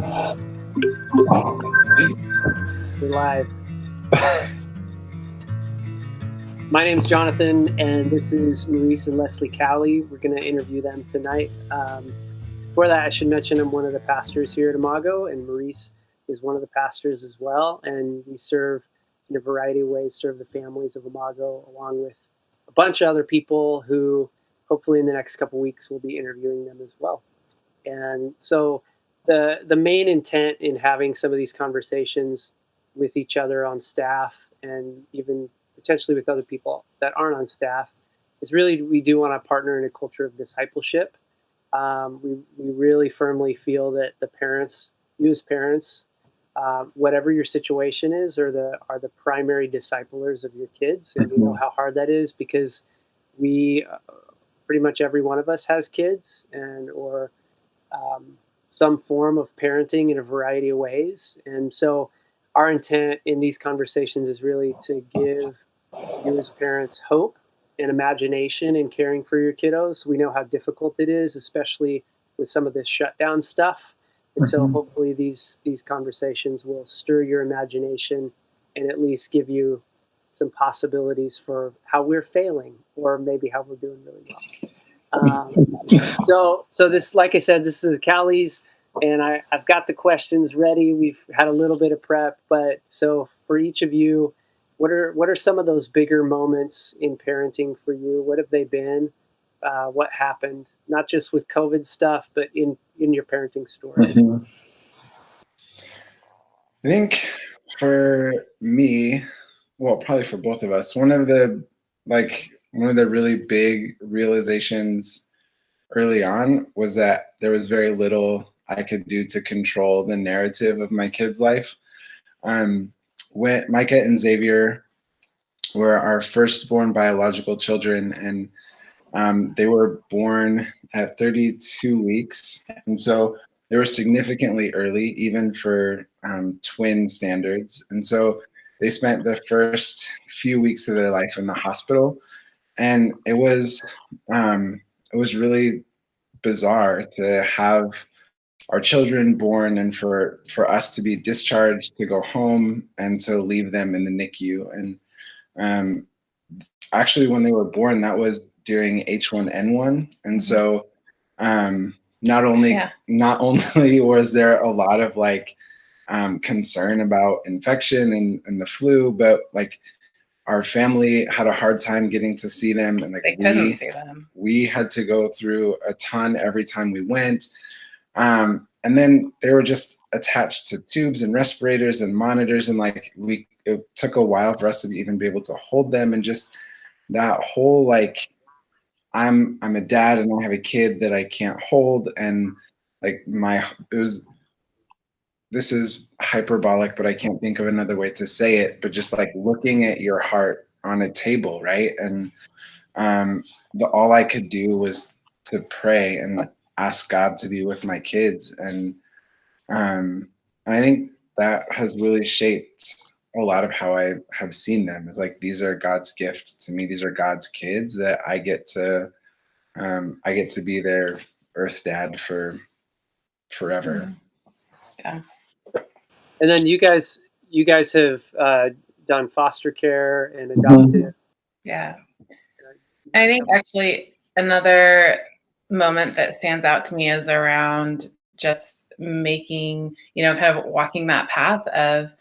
We're live. My name is Jonathan, and this is Maurice and Leslie Cowley. We're going to interview them tonight. Before that, I should mention I'm one of the pastors here at Imago, and Maurice is one of the pastors as well. And we serve in a variety of ways, serve the families of Imago, along with a bunch of other people who hopefully in the next couple of weeks we'll be interviewing them as well. And so the main intent in having some of these conversations with each other on staff and even potentially with other people that aren't on staff is really we do want to partner in a culture of discipleship. We really firmly feel that the parents, you as parents, whatever your situation is, are the primary disciplers of your kids, and we know how hard that is because we pretty much every one of us has kids or some form of parenting in a variety of ways, and so our intent in these conversations is really to give you as parents hope and imagination in caring for your kiddos. We know how difficult it is, especially with some of this shutdown stuff. And so hopefully these conversations will stir your imagination and at least give you some possibilities for how we're failing or maybe how we're doing really well. So this, like I said, this is Cowleys, and I've got the questions ready. We've had a little bit of prep, but so for each of you, what are some of those bigger moments in parenting for you? What have they been? What happened? Not just with COVID stuff, but in your parenting story. I think for me, well, probably for both of us, one of the really big realizations early on was that there was very little I could do to control the narrative of my kid's life. When Micah and Xavier were our firstborn biological children, and they were born at 32 weeks. And so they were significantly early, even for twin standards. And so they spent the first few weeks of their life in the hospital. And it was really bizarre to have our children born and for us to be discharged to go home and to leave them in the NICU. And actually, when they were born, that was during H1N1, and so not only was there a lot of concern about infection and the flu, but our family had a hard time getting to see them, and they couldn't see them. We had to go through a ton every time we went. And then they were just attached to tubes and respirators and monitors, and it took a while for us to even be able to hold them, and just that whole I'm a dad and I have a kid that I can't hold, and this is hyperbolic, but I can't think of another way to say it, but just looking at your heart on a table, right? And all I could do was to pray and ask God to be with my kids, and I think that has really shaped a lot of how I have seen them. It's these are God's gift to me. These are God's kids that I get to be their earth dad for forever. Yeah. And then you guys have done foster care and adopted. Yeah. I think actually another moment that stands out to me is around just making, kind of walking that path of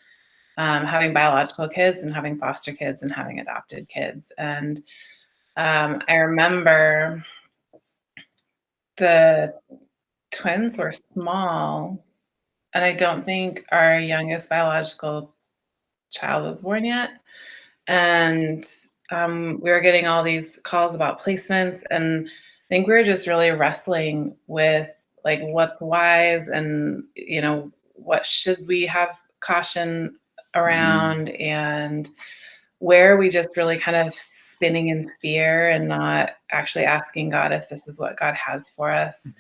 having biological kids and having foster kids and having adopted kids. And I remember the twins were small, and I don't think our youngest biological child was born yet. And we were getting all these calls about placements, and I think we were just really wrestling with what's wise and what should we have caution around, and where we just really kind of spinning in fear and not actually asking God if this is what God has for us.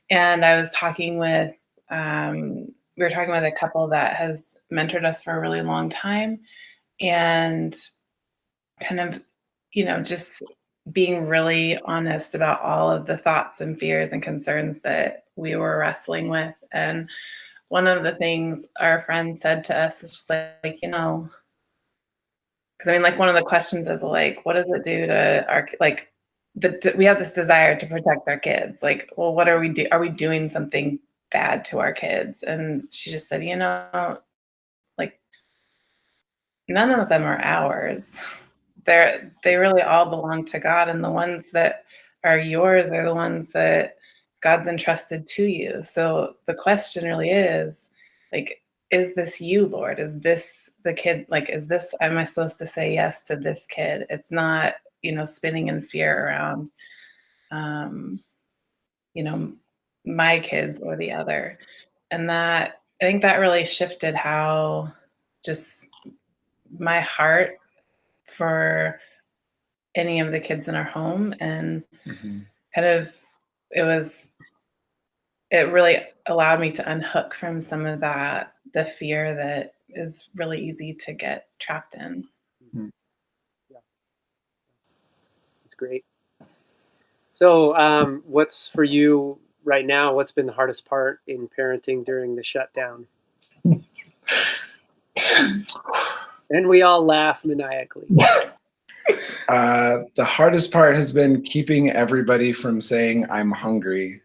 And I was talking with we were talking with a couple that has mentored us for a really long time, and kind of just being really honest about all of the thoughts and fears and concerns that we were wrestling with. And one of the things our friend said to us is just like, you know, because I mean, like one of the questions is like, what does it do to our, like, we have this desire to protect our kids. Like, well, what are we do? Are we doing something bad to our kids? And she just said, you know, like none of them are ours. They really all belong to God, and the ones that are yours are the ones that God's entrusted to you. So the question really is, like, is this you, Lord? Is this the kid? Like, is this, am I supposed to say yes to this kid? It's not, you know, spinning in fear around, um, you know, my kids or the other. And that, I think that really shifted how just my heart for any of the kids in our home, and kind of it really allowed me to unhook from some of that, the fear that is really easy to get trapped in. Yeah, it's great. So, what's for you right now? What's been the hardest part in parenting during the shutdown? And we all laugh maniacally. The hardest part has been keeping everybody from saying I'm hungry.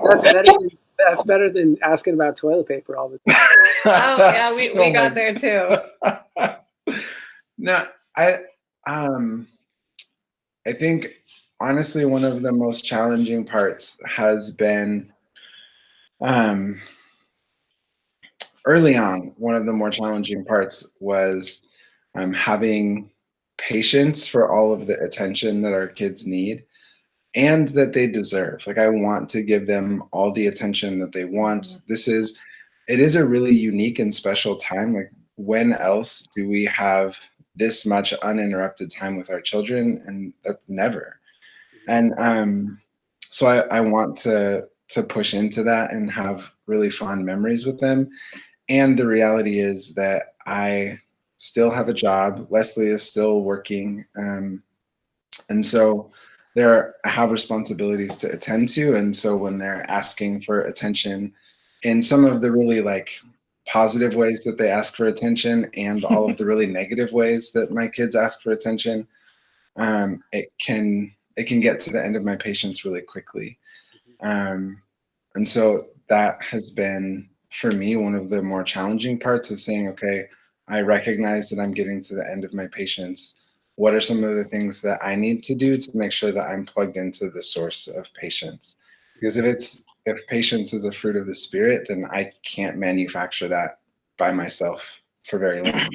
That's better than asking about toilet paper all the time. Oh yeah, we got there too. No, I think honestly one of the most challenging parts has been early on. One of the more challenging parts was having patience for all of the attention that our kids need and that they deserve. Like I want to give them all the attention that they want. It is a really unique and special time. Like when else do we have this much uninterrupted time with our children? And that's never. And so I want to push into that and have really fond memories with them. And the reality is that I still have a job. Leslie is still working. And so I have responsibilities to attend to. And so when they're asking for attention in some of the really like positive ways that they ask for attention and all of the really negative ways that my kids ask for attention, it can get to the end of my patience really quickly. And so that has been, for me, one of the more challenging parts of saying, okay, I recognize that I'm getting to the end of my patience. What are some of the things that I need to do to make sure that I'm plugged into the source of patience? Because if patience is a fruit of the Spirit, then I can't manufacture that by myself for very long.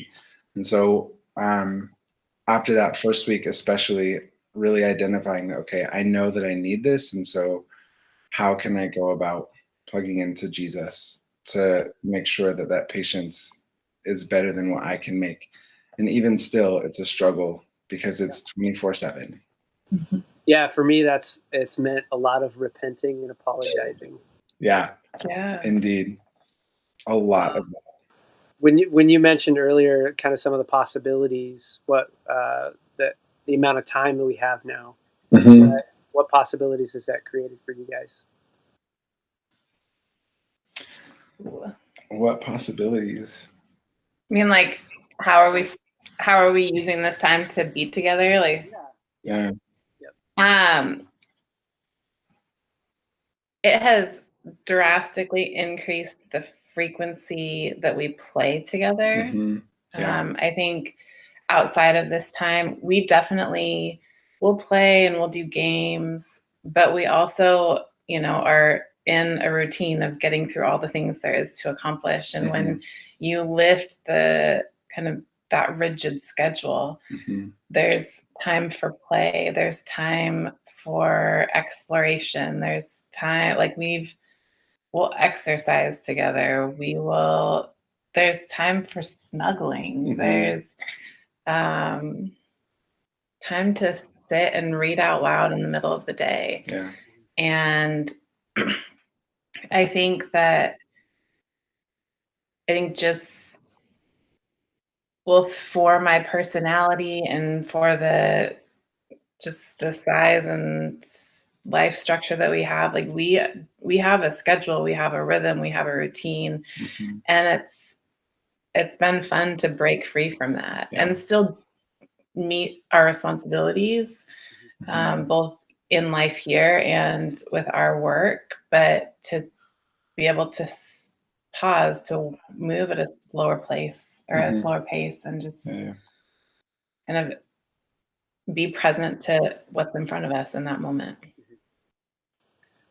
And so after that first week, especially really identifying that, okay, I know that I need this. And so how can I go about plugging into Jesus to make sure that that patience is better than what I can make? And even still, it's a struggle because it's 24/7. Yeah, for me, it's meant a lot of repenting and apologizing. Yeah, indeed, a lot of that. When you mentioned earlier, kind of some of the possibilities, the amount of time that we have now, what possibilities has that created for you guys? What possibilities? I mean, like, how are we using this time to be together? Like, Yeah. It has drastically increased the frequency that we play together. I think outside of this time, we definitely will play and we'll do games, but we also, you know, are in a routine of getting through all the things there is to accomplish. And when you lift the kind of that rigid schedule, there's time for play, there's time for exploration, there's time, like we'll exercise together, there's time for snuggling, there's time to sit and read out loud in the middle of the day. And I think just, well, for my personality and for the size and life structure that we have, like we have a schedule, we have a rhythm, we have a routine, and it's been fun to break free from that and still meet our responsibilities, both in life here and with our work, but to be able to pause, to move at a slower place or a slower pace, and just kind of be present to what's in front of us in that moment.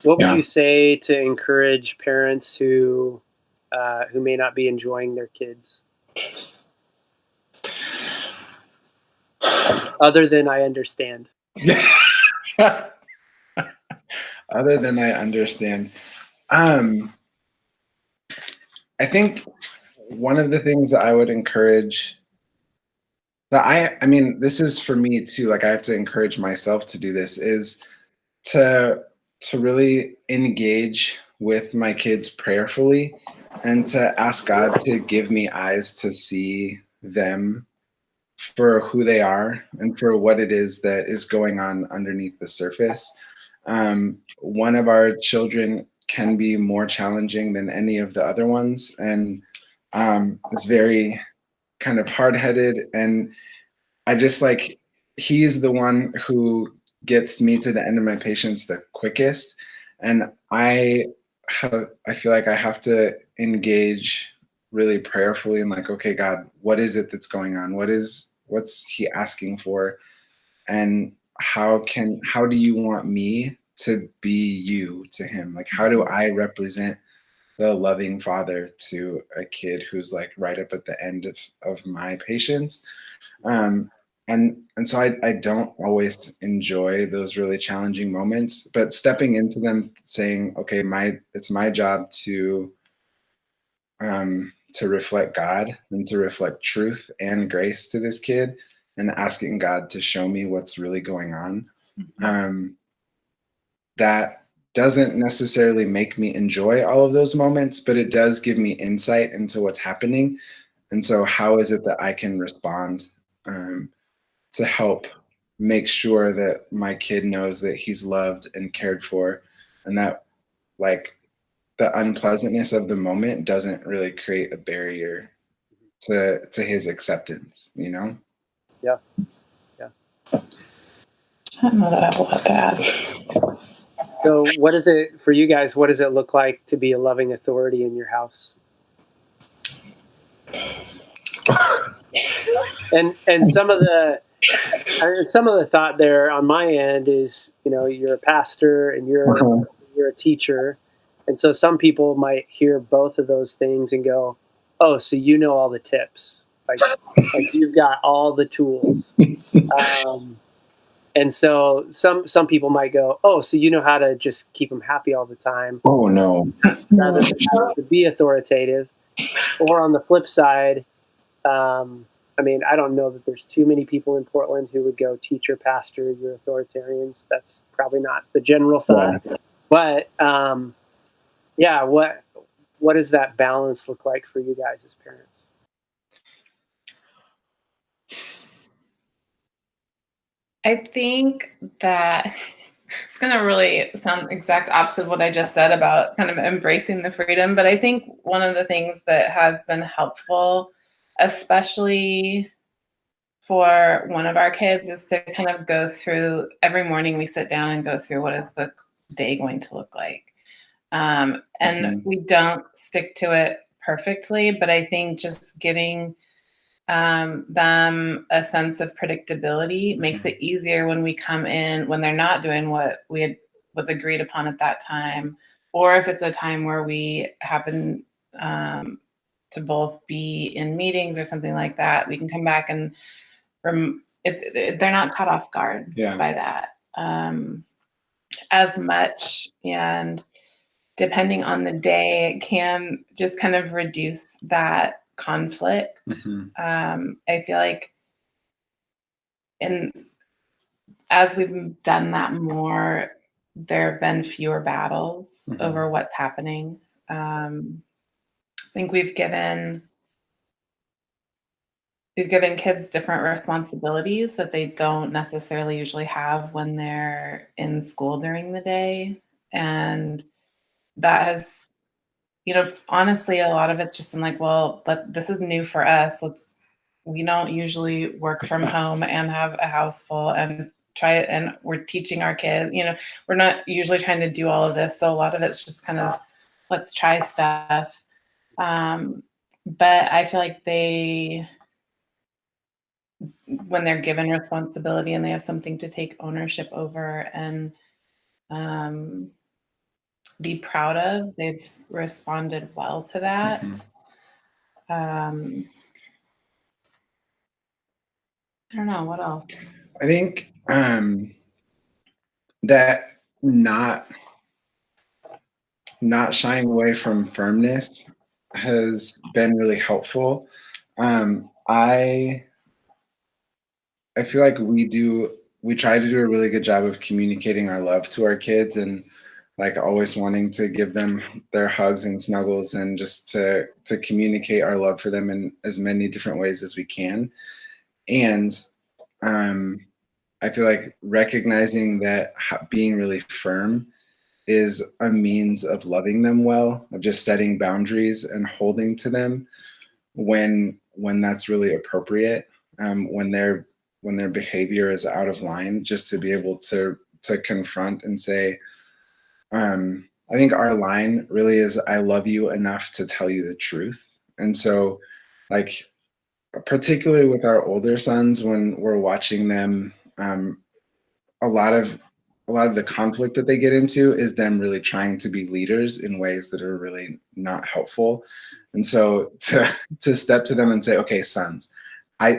What would you say to encourage parents who may not be enjoying their kids? Other than I understand. Other than I understand. I think one of the things that I would encourage that I mean, this is for me too, like I have to encourage myself to do this, is to really engage with my kids prayerfully and to ask God to give me eyes to see them for who they are and for what it is that is going on underneath the surface. One of our children can be more challenging than any of the other ones, and is very kind of hard-headed, and I just like, he's the one who gets me to the end of my patience the quickest, and I feel like I have to engage really prayerfully and like, okay, God, what is it that's going on? What's he asking for? And how do you want me to be you to him? Like, how do I represent the loving father to a kid who's like right up at the end of my patience? And so I don't always enjoy those really challenging moments, but stepping into them saying, okay, it's my job to reflect God and to reflect truth and grace to this kid, and asking God to show me what's really going on. That doesn't necessarily make me enjoy all of those moments, but it does give me insight into what's happening. And so how is it that I can respond to help make sure that my kid knows that he's loved and cared for, and that like the unpleasantness of the moment doesn't really create a barrier to his acceptance, you know? Yeah. I don't know that I have a lot to add. So what is it for you guys? What does it look like to be a loving authority in your house? And some of the thought there on my end is, you're a pastor and you're a teacher, and so some people might hear both of those things and go, "Oh, so you know all the tips, like you've got all the tools." And so some people might go, "Oh, so you know how to just keep them happy all the time." Oh no! Rather than to be authoritative. Or on the flip side, I mean, I don't know that there's too many people in Portland who would go, teacher, pastor, you're authoritarians. That's probably not the general thought. Yeah. But yeah, what does that balance look like for you guys as parents? I think that it's going to really sound exact opposite of what I just said about kind of embracing the freedom. But I think one of the things that has been helpful, especially for one of our kids, is to kind of go through every morning. We sit down and go through what is the day going to look like. And we don't stick to it perfectly, but I think just giving them a sense of predictability makes it easier when we come in, when they're not doing what was agreed upon at that time, or if it's a time where we happen to both be in meetings or something like that, we can come back and they're not caught off guard by that as much. And depending on the day, it can just kind of reduce that conflict. I feel like as we've done that more, there have been fewer battles over what's happening. I think we've given we've given kids different responsibilities that they don't necessarily usually have when they're in school during the day, and that has, honestly, a lot of it's just been like, well, this is new for us. We don't usually work from home and have a house full and try it. And we're teaching our kids, we're not usually trying to do all of this. So a lot of it's just kind of, let's try stuff. But I feel like when they're given responsibility and they have something to take ownership over and be proud of, they've responded well to that. I don't know, what else? I think that not shying away from firmness has been really helpful. I feel like we try to do a really good job of communicating our love to our kids, and like always wanting to give them their hugs and snuggles, and just to communicate our love for them in as many different ways as we can. And I feel like recognizing that being really firm is a means of loving them well, of just setting boundaries and holding to them when that's really appropriate, when their behavior is out of line, just to be able to confront and say, I think our line really is, I love you enough to tell you the truth. And so, like, particularly with our older sons, when we're watching them, a lot of the conflict that they get into is them really trying to be leaders in ways that are really not helpful. And so to step to them and say, okay, sons,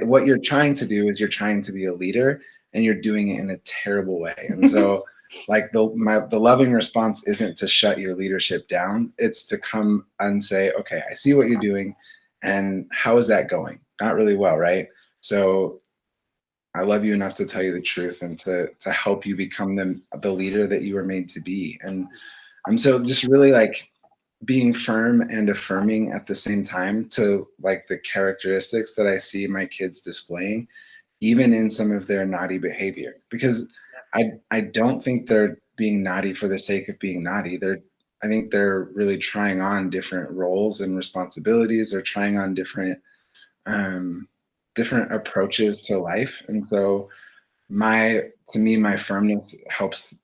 what you're trying to do is you're trying to be a leader, and you're doing it in a terrible way. And so like the loving response isn't to shut your leadership down. It's to come and say, okay, I see what you're doing, and how is that going? Not really well, right? So I love you enough to tell you the truth, and to help you become the leader that you were made to be. And I'm so just really like being firm and affirming at the same time to like the characteristics that I see my kids displaying, even in some of their naughty behavior. Because I don't think they're being naughty for the sake of being naughty. I think they're really trying on different roles and responsibilities. They're trying on different approaches to life. And so my firmness helps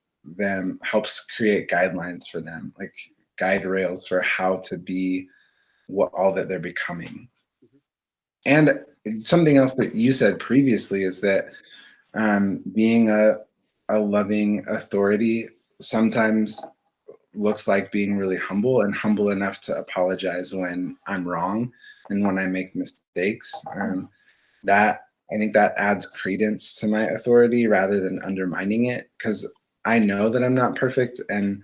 create guidelines for them, like guide rails for how to be all that they're becoming. And something else that you said previously is that being a loving authority sometimes looks like being really humble, and humble enough to apologize when I'm wrong and when I make mistakes. That I think that adds credence to my authority rather than undermining it, because I know that I'm not perfect, and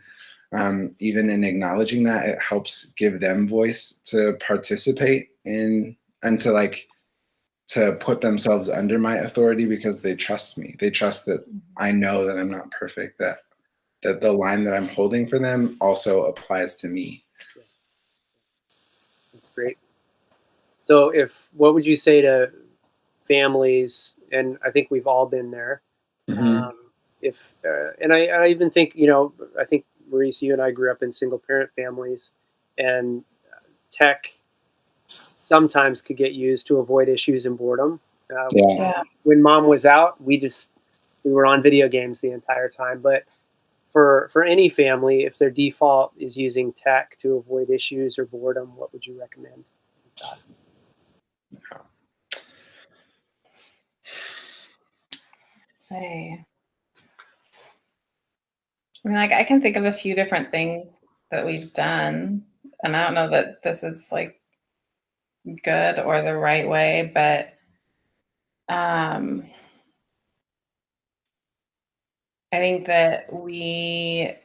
even in acknowledging that, it helps give them voice to participate in, and to put themselves under my authority, because they trust me. They trust that I know that I'm not perfect, that the line that I'm holding for them also applies to me. That's great. So what would you say to families, and I think we've all been there. And I even think, I think, Maurice, you and I grew up in single parent families, and tech sometimes could get used to avoid issues and boredom. When mom was out, we were on video games the entire time. But for any family, if their default is using tech to avoid issues or boredom, what would you recommend? Say, I mean, like, I can think of a few different things that we've done, and I don't know that this is like good or the right way, but I think that we've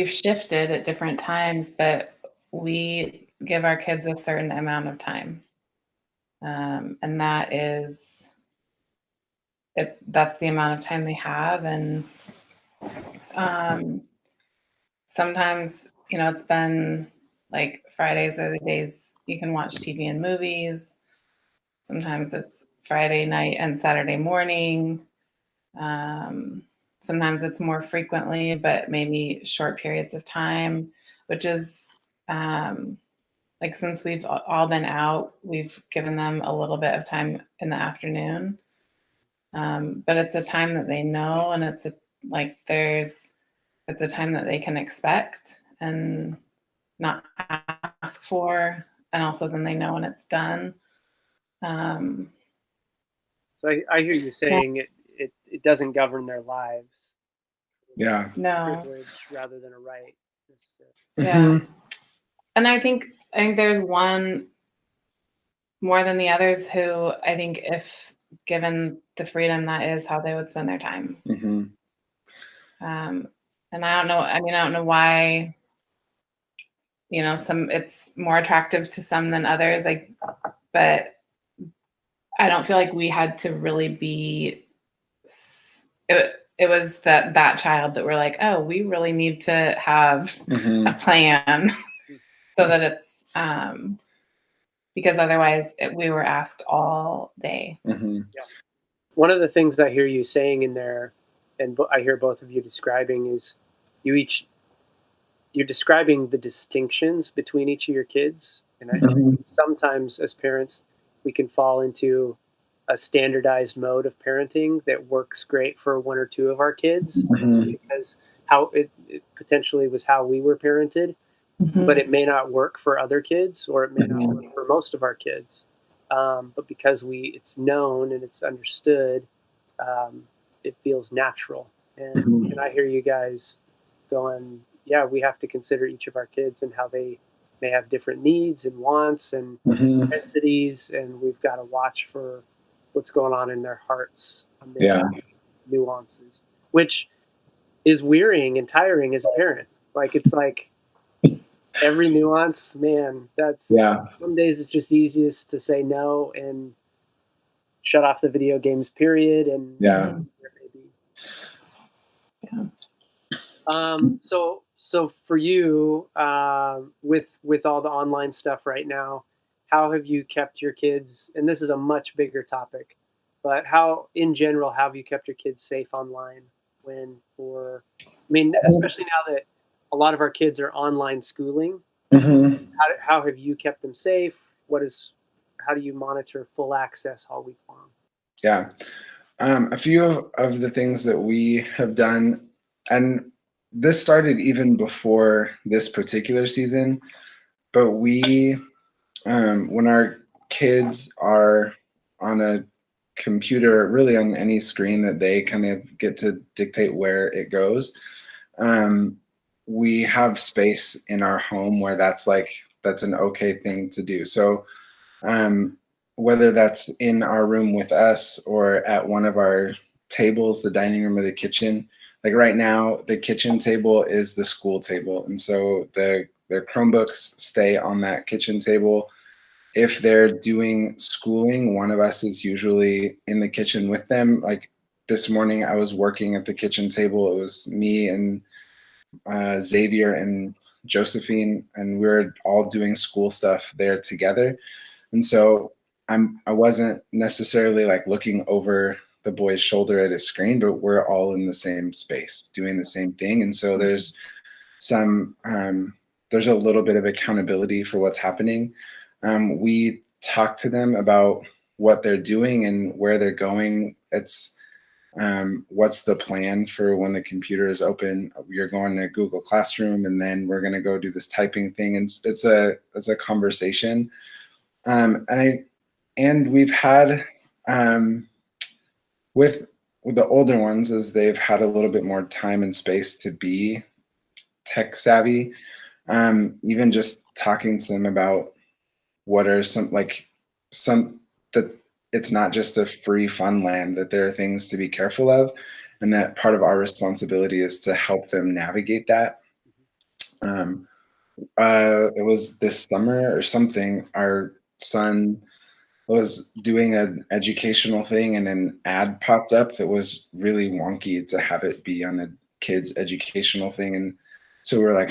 shifted at different times, but we give our kids a certain amount of time, and that's the amount of time they have. And sometimes, it's been Like Fridays are the days you can watch TV and movies. Sometimes it's Friday night and Saturday morning. Sometimes it's more frequently, but maybe short periods of time, which is like since we've all been out, we've given them a little bit of time in the afternoon. But it's a time that they know, and it's a time that they can expect and not ask for, and also then they know when it's done. So I hear you saying it doesn't govern their lives. Yeah. No. Privilege rather than a right. Yeah. And I think there's one more than the others who I think if given the freedom, that is how they would spend their time. And I don't know. I mean, I don't know why, it's more attractive to some than others. But I don't feel like we had to really be. It was that child that we're like, oh, we really need to have a plan so that it's because otherwise we were asked all day. Yeah. One of the things I hear you saying in there, and I hear both of you describing, is you're describing the distinctions between each of your kids. And I think sometimes as parents, we can fall into a standardized mode of parenting that works great for one or two of our kids because how it potentially was how we were parented, but it may not work for other kids, or it may not work for most of our kids. But because it's known and it's understood, it feels natural. And I hear you guys going, yeah, we have to consider each of our kids and how they may have different needs and wants and propensities, and we've got to watch for what's going on in their hearts amid nuances, which is wearying and tiring as a parent. Like, it's like every nuance, man, some days it's just easiest to say no and shut off the video games, period. And so for you, with all the online stuff right now, how have you kept your kids, and this is a much bigger topic, but how in general have you kept your kids safe online especially now that a lot of our kids are online schooling, how have you kept them safe? How do you monitor full access all week long? Yeah. A few of the things that we have done, and this started even before this particular season, but we, when our kids are on a computer, really on any screen that they kind of get to dictate where it goes, we have space in our home where that's an okay thing to do. So whether that's in our room with us or at one of our tables, the dining room or the kitchen, like right now, the kitchen table is the school table. And so their Chromebooks stay on that kitchen table. If they're doing schooling, one of us is usually in the kitchen with them. Like this morning, I was working at the kitchen table. It was me and Xavier and Josephine, and we were all doing school stuff there together. And so I wasn't necessarily like looking over the boy's shoulder at his screen, but we're all in the same space doing the same thing. And so there's there's a little bit of accountability for what's happening. We talk to them about what they're doing and where they're going. It's what's the plan for when the computer is open? You're going to Google Classroom, and then we're going to go do this typing thing. And it's a conversation. And we've had with the older ones, as they've had a little bit more time and space to be tech savvy, even just talking to them about what are that it's not just a free fun land, that there are things to be careful of, and that part of our responsibility is to help them navigate that. It was this summer or something, our son was doing an educational thing and an ad popped up that was really wonky to have it be on a kid's educational thing. And so we were like,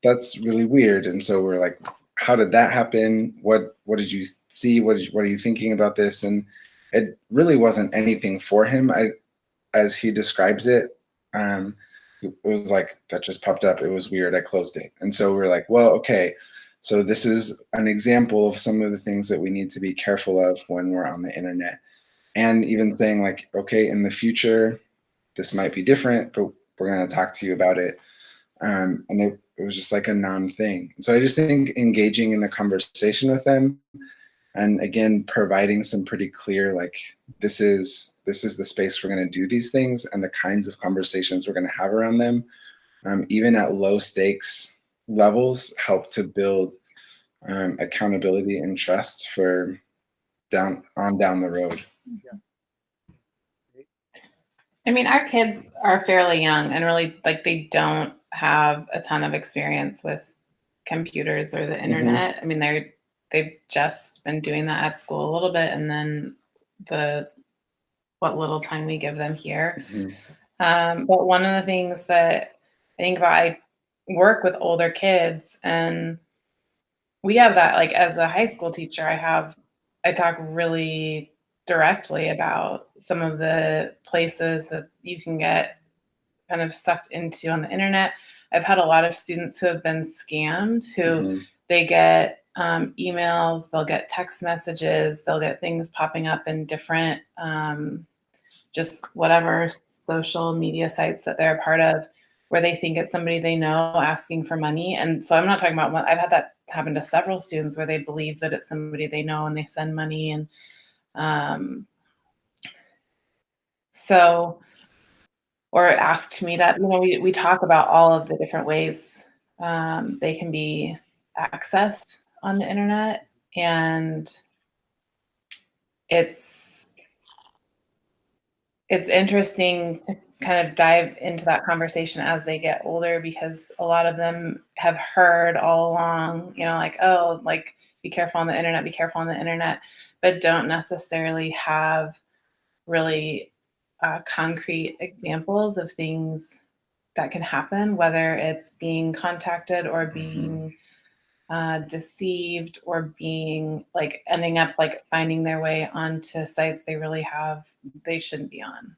that's really weird. And so we're like, how did that happen? What did you see? What are you thinking about this? And it really wasn't anything for him. As he describes it, it was like, that just popped up. It was weird. I closed it. And so we're like, well, okay. So this is an example of some of the things that we need to be careful of when we're on the internet. And even saying like, okay, in the future, this might be different, but we're going to talk to you about it. And it was just like a non-thing. So I just think engaging in the conversation with them, and again, providing some pretty clear, like, this is the space we're going to do these things, and the kinds of conversations we're going to have around them, even at low stakes levels, help to build accountability and trust for down the road. I mean, our kids are fairly young and really, like, they don't have a ton of experience with computers or the internet. I mean, they've just been doing that at school a little bit, and then what little time we give them here. But one of the things that I think about, I work with older kids, and we have that, like, as a high school teacher, I talk really directly about some of the places that you can get kind of sucked into on the internet. I've had a lot of students who have been scammed, who they get emails, they'll get text messages, they'll get things popping up in different just whatever social media sites that they're a part of, where they think it's somebody they know asking for money. And so I'm not talking about I've had that happen to several students where they believe that it's somebody they know and they send money. And so, or ask to meet up. You know, we talk about all of the different ways they can be accessed on the internet. And it's interesting to kind of dive into that conversation as they get older, because a lot of them have heard all along, you know, like, oh, like, be careful on the internet, be careful on the internet, but don't necessarily have really concrete examples of things that can happen, whether it's being contacted or being deceived, or being like ending up like finding their way onto sites they shouldn't be on.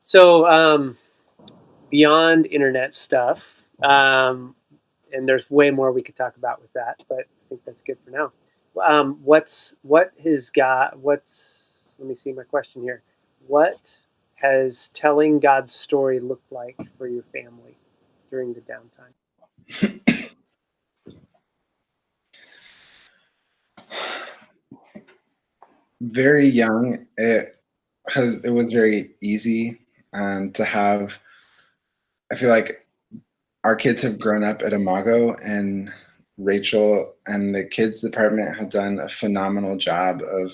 So beyond internet stuff, and there's way more we could talk about with that, but I think that's good for now. Let me see my question here. What has telling God's story looked like for your family during the downtime? Very young, it was very easy to have. I feel like our kids have grown up at Imago, and Rachel and the kids department have done a phenomenal job of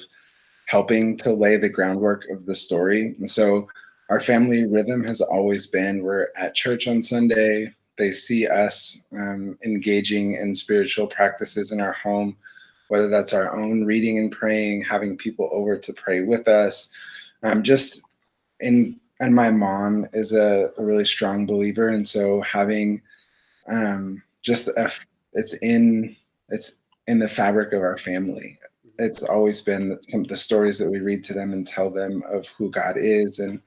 helping to lay the groundwork of the story. And so our family rhythm has always been, we're at church on Sunday, they see us engaging in spiritual practices in our home, whether that's our own reading and praying, having people over to pray with us. And my mom is a really strong believer, and so having it's in the fabric of our family. It's always been some of the stories that we read to them and tell them of who God is, and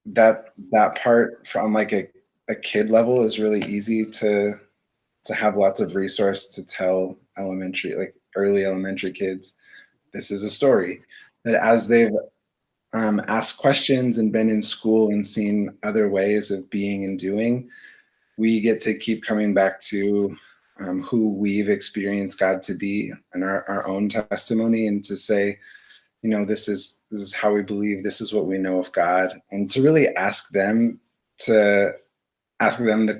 that part from like a kid level is really easy to have lots of resource to tell early elementary kids. This is a story that as they've asked questions and been in school and seen other ways of being and doing, we get to keep coming back to who we've experienced God to be and our own testimony, and to say, you know, this is how we believe, this is what we know of God, and to really ask them the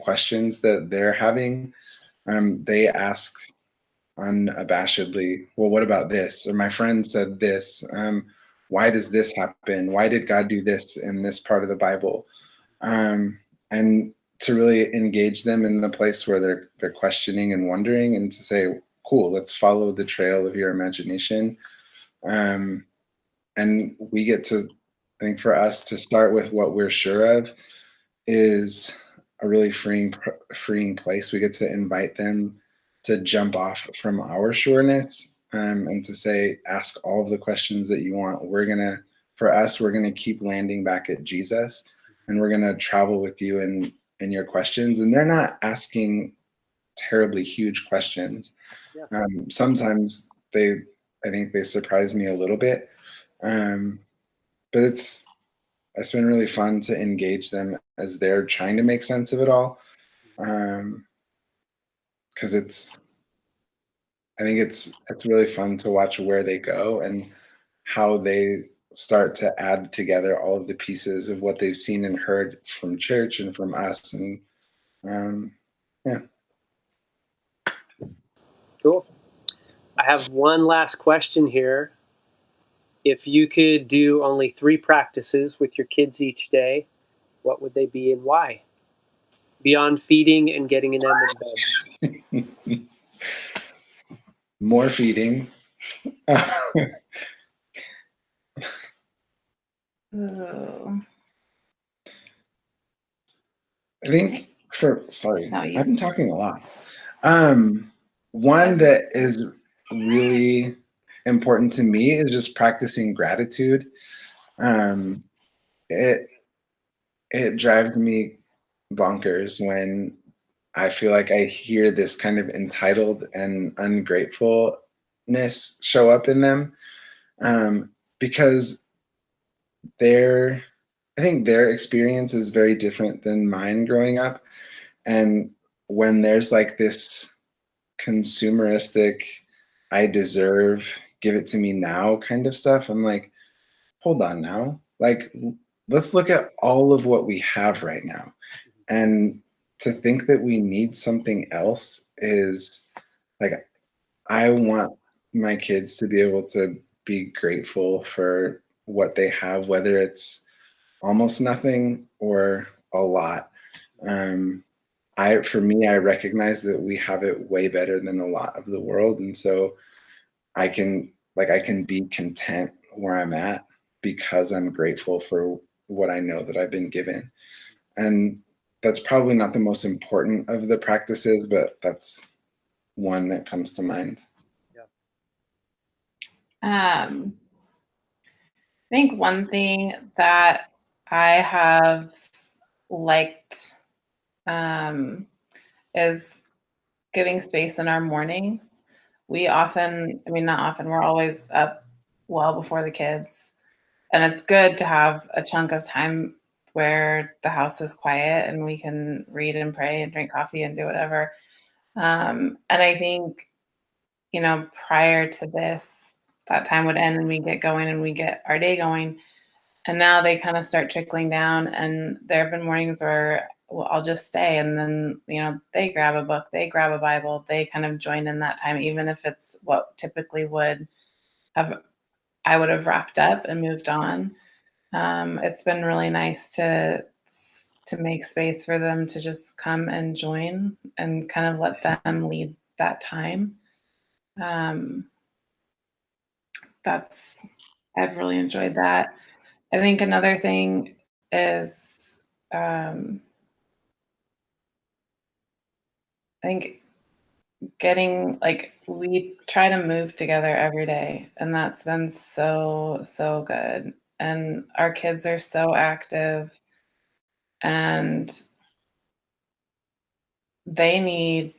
questions that they're having. They ask unabashedly, well, what about this? Or my friend said this. Why does this happen? Why did God do this in this part of the Bible? And to really engage them in the place where they're questioning and wondering, and to say, cool, let's follow the trail of your imagination. And we get to think for us to start with what we're sure of is a really freeing place. We get to invite them to jump off from our sureness, and to say, ask all of the questions that you want. For us, we're gonna keep landing back at Jesus, and we're gonna travel with you in your questions. And they're not asking terribly huge questions. Yeah. Sometimes I think they surprise me a little bit, but it's been really fun to engage them as they're trying to make sense of it all, because I think it's really fun to watch where they go and how they start to add together all of the pieces of what they've seen and heard from church and from us. And yeah. Cool. I have one last question here. If you could do only 3 practices with your kids each day, what would they be and why? Beyond feeding and getting them in bed. More feeding. Ooh. I think sorry, No, I've been talking a lot. One that is really important to me is just practicing gratitude. It drives me bonkers when I feel like I hear this kind of entitled and ungratefulness show up in them, because I think their experience is very different than mine growing up. And when there's like this consumeristic, I deserve, give it to me now kind of stuff, I'm like, hold on now. Like, let's look at all of what we have right now. And to think that we need something else is like, I want my kids to be able to be grateful for what they have, whether it's almost nothing or a lot. For me, I recognize that we have it way better than a lot of the world. And so I can be content where I'm at because I'm grateful for what I know that I've been given. And that's probably not the most important of the practices, but that's one that comes to mind. I think one thing that I have liked is giving space in our mornings. Not often, we're always up well before the kids. And it's good to have a chunk of time where the house is quiet and we can read and pray and drink coffee and do whatever. And I think, prior to this, that time would end and we get going and we get our day going. And now they kind of start trickling down. And there have been mornings where I'll just stay. And then, they grab a book, they grab a Bible, they kind of join in that time, even if it's what typically I would have wrapped up and moved on. It's been really nice to make space for them to just come and join and kind of let them lead that time. I've really enjoyed that. I think another thing is, I think we try to move together every day, and that's been so, so good. And our kids are so active and they need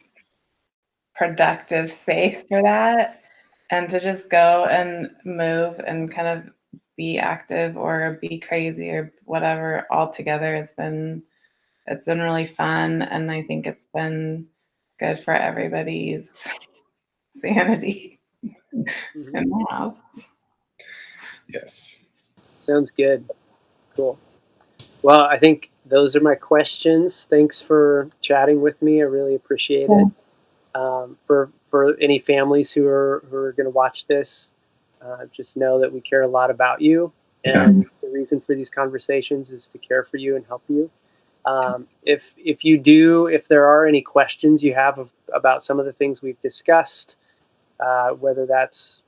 productive space for that. And to just go and move and kind of be active or be crazy or whatever all together it's been really fun. And I think it's been good for everybody's sanity in the house. Yes. Sounds good. Cool. Well, I think those are my questions. Thanks for chatting with me. I really appreciate it. For any families who are going to watch this, just know that we care a lot about you, and the reason for these conversations is to care for you and help you. If there are any questions you have about some of the things we've discussed, whether that's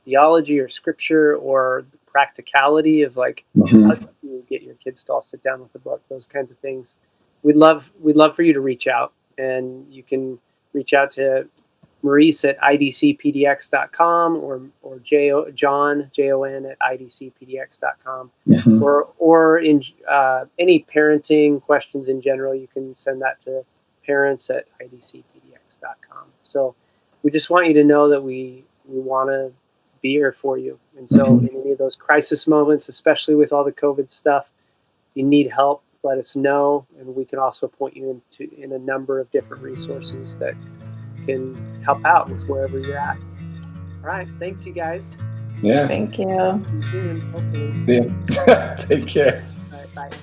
theology or scripture or the practicality of like Mhm. how do you get your kids to all sit down with the book, those kinds of things. We'd love for you to reach out, and you can reach out to Maurice at idcpdx.com or John Jon at idcpdx.com, Mhm. or in any parenting questions in general, you can send that to parents at idcpdx.com. So we just want you to know that we want to be here for you. And so in any of those crisis moments, especially with all the COVID stuff, if you need help, let us know, and we can also point you in a number of different resources that can help out with wherever you're at. All right, thanks you guys. Yeah. Thank you. See you soon, hopefully. Yeah. Take care. All right, bye.